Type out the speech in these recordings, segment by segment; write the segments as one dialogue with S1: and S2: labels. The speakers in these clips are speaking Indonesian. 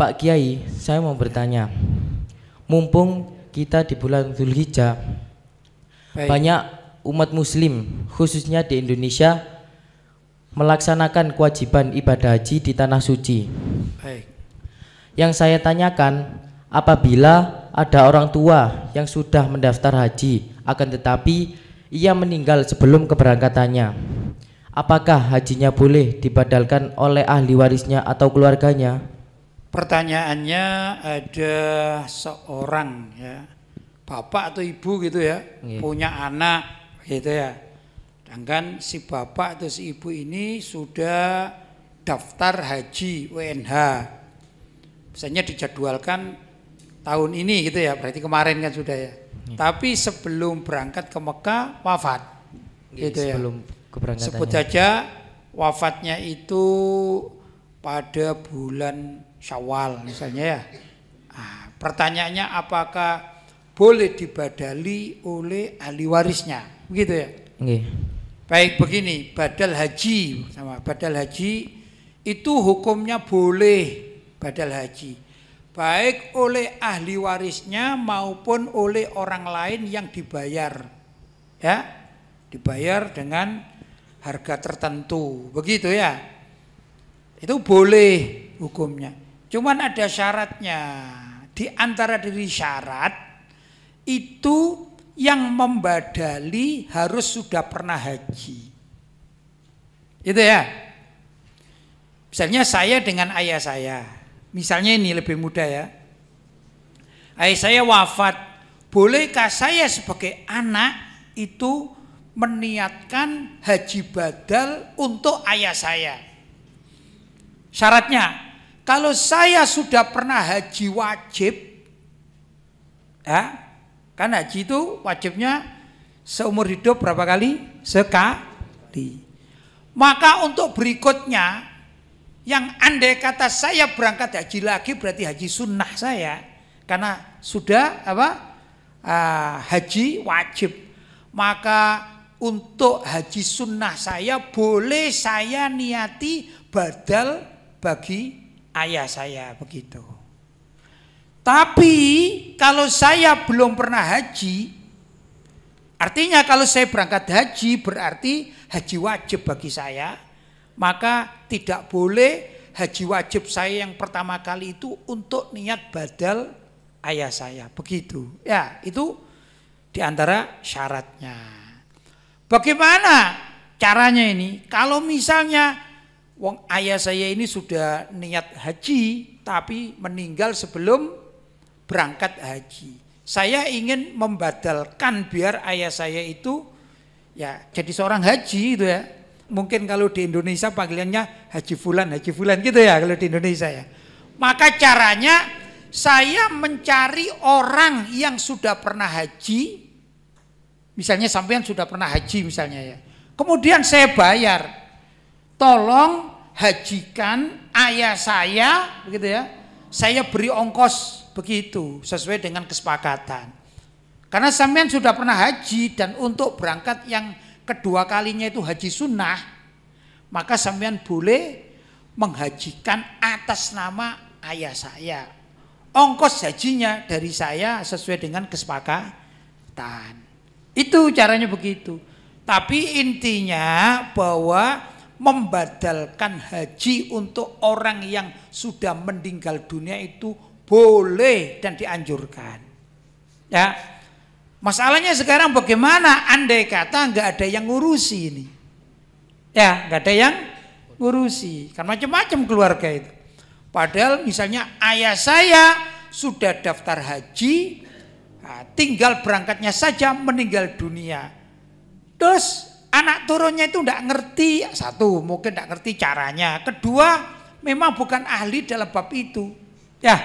S1: Pak Kiai, saya mau bertanya. Mumpung kita di bulan Dzulhijjah, banyak umat muslim khususnya di Indonesia melaksanakan kewajiban ibadah haji di tanah suci.
S2: Baik.
S1: Yang saya tanyakan, apabila ada orang tua yang sudah mendaftar haji akan tetapi ia meninggal sebelum keberangkatannya, apakah hajinya boleh dibadalkan oleh ahli warisnya atau keluarganya?
S2: Pertanyaannya, ada seorang ya, bapak atau ibu gitu ya, punya anak gitu ya. Sedangkan si bapak atau si ibu ini sudah daftar haji WNH. Misalnya dijadwalkan tahun ini gitu ya, berarti kemarin kan sudah ya. Tapi sebelum berangkat ke Mekah wafat. Gitu ya.
S1: Sebelum keberangkatannya.
S2: Sebut saja wafatnya itu pada bulan Syawal misalnya ya. Nah, pertanyaannya apakah boleh dibadali oleh ahli warisnya, begitu ya? Baik, begini, badal haji sama badal haji itu hukumnya boleh badal haji, baik oleh ahli warisnya maupun oleh orang lain yang dibayar, ya, dibayar dengan harga tertentu, begitu ya? Itu boleh hukumnya. Cuman ada syaratnya. Di antara dari syarat itu yang membadali harus sudah pernah haji. Itu ya. Misalnya saya dengan ayah saya. Misalnya ini lebih mudah ya. Ayah saya wafat. Bolehkah saya sebagai anak itu meniatkan haji badal untuk ayah saya? Syaratnya, kalau saya sudah pernah haji wajib, ya, kan haji itu wajibnya seumur hidup berapa kali? Sekali. Maka untuk berikutnya, yang andai kata saya berangkat haji lagi berarti haji sunnah saya, karena sudah haji wajib. Maka untuk haji sunnah saya boleh saya niati badal bagi ayah saya, begitu. Tapi kalau saya belum pernah haji, artinya kalau saya berangkat haji berarti haji wajib bagi saya, maka tidak boleh haji wajib saya yang pertama kali itu untuk niat badal ayah saya, begitu. Ya, itu diantara syaratnya. Bagaimana caranya ini? Kalau misalnya wong ayah saya ini sudah niat haji tapi meninggal sebelum berangkat haji. Saya ingin membadalkan biar ayah saya itu ya jadi seorang haji gitu ya. Mungkin kalau di Indonesia panggilannya haji fulan gitu ya kalau di Indonesia ya. Maka caranya saya mencari orang yang sudah pernah haji. Misalnya sampean sudah pernah haji misalnya ya. Kemudian saya bayar. Tolong hajikan ayah saya, begitu ya. Saya beri ongkos begitu sesuai dengan kesepakatan. Karena sampean sudah pernah haji dan untuk berangkat yang kedua kalinya itu haji sunnah, maka sampean boleh menghajikan atas nama ayah saya. Ongkos hajinya dari saya sesuai dengan kesepakatan. Itu caranya begitu. Tapi intinya bahwa membadalkan haji untuk orang yang sudah meninggal dunia itu boleh dan dianjurkan. Ya, masalahnya sekarang bagaimana andai kata nggak ada yang ngurusi ini? Ya, nggak ada yang ngurusi. Kan macam-macam keluarga itu. Padahal misalnya ayah saya sudah daftar haji, tinggal berangkatnya saja meninggal dunia. Terus anak turunnya itu tidak ngerti, satu mungkin tidak ngerti caranya, kedua memang bukan ahli dalam bab itu. Ya,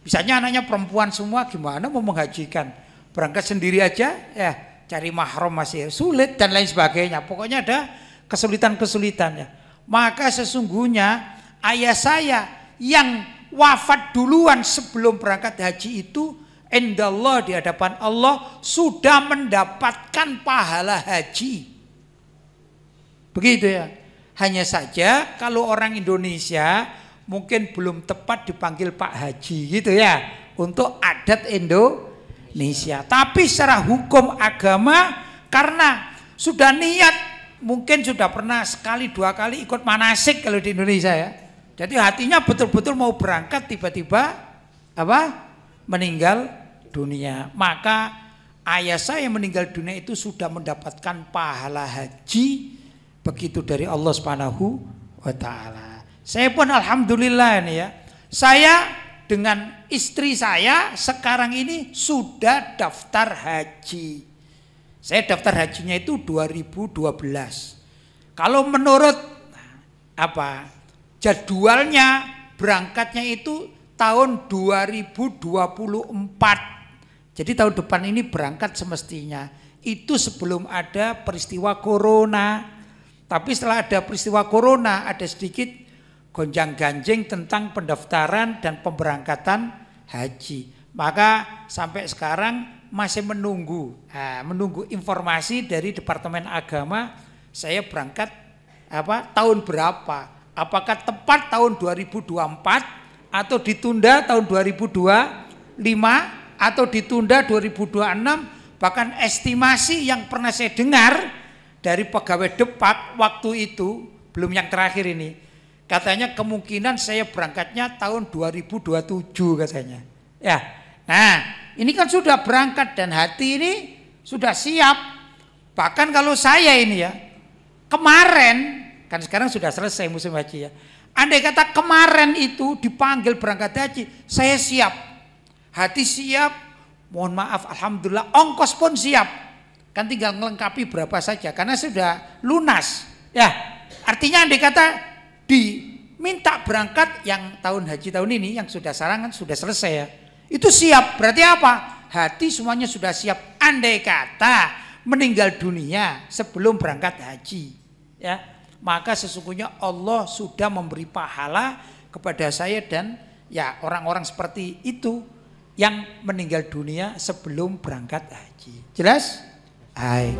S2: misalnya anaknya perempuan semua, gimana mau menghajikan? Berangkat sendiri aja, ya cari mahram masih sulit dan lain sebagainya. Pokoknya ada kesulitan-kesulitannya. Maka sesungguhnya ayah saya yang wafat duluan sebelum berangkat haji itu, indallah di hadapan Allah sudah mendapatkan pahala haji. Begitu ya. Hanya saja kalau orang Indonesia mungkin belum tepat dipanggil Pak Haji gitu ya, untuk adat Indonesia. Tapi secara hukum agama, karena sudah niat, mungkin sudah pernah sekali dua kali ikut manasik kalau di Indonesia ya. Jadi hatinya betul-betul mau berangkat, tiba-tiba meninggal dunia. Maka ayah saya meninggal dunia itu sudah mendapatkan pahala haji begitu dari Allah Subhanahu wa taala. Saya pun alhamdulillah ini ya. Saya dengan istri saya sekarang ini sudah daftar haji. Saya daftar hajinya itu 2012. Kalau menurut jadwalnya berangkatnya itu tahun 2024. Jadi tahun depan ini berangkat semestinya. Itu sebelum ada peristiwa corona. Tapi setelah ada peristiwa corona ada sedikit gonjang-ganjing tentang pendaftaran dan pemberangkatan haji. Maka sampai sekarang masih menunggu informasi dari Departemen Agama saya berangkat tahun berapa. Apakah tepat tahun 2024 atau ditunda tahun 2025 atau ditunda 2026. Bahkan estimasi yang pernah saya dengar dari pegawai Depak waktu itu, belum yang terakhir ini, katanya kemungkinan saya berangkatnya tahun 2027 katanya. Ya, nah ini kan sudah berangkat dan hati ini sudah siap. Bahkan kalau saya ini ya, kemarin, kan sekarang sudah selesai musim haji ya. Andai kata kemarin itu dipanggil berangkat haji, saya siap. Hati siap, mohon maaf, alhamdulillah, ongkos pun siap. Kan tinggal melengkapi berapa saja, karena sudah lunas. Ya, artinya andai kata diminta berangkat yang tahun haji tahun ini, yang sudah sarangan sudah selesai ya. Itu siap, berarti apa? Hati semuanya sudah siap. Andai kata meninggal dunia sebelum berangkat haji, ya, maka sesungguhnya Allah sudah memberi pahala kepada saya dan ya orang-orang seperti itu yang meninggal dunia sebelum berangkat haji. Jelas? Hai.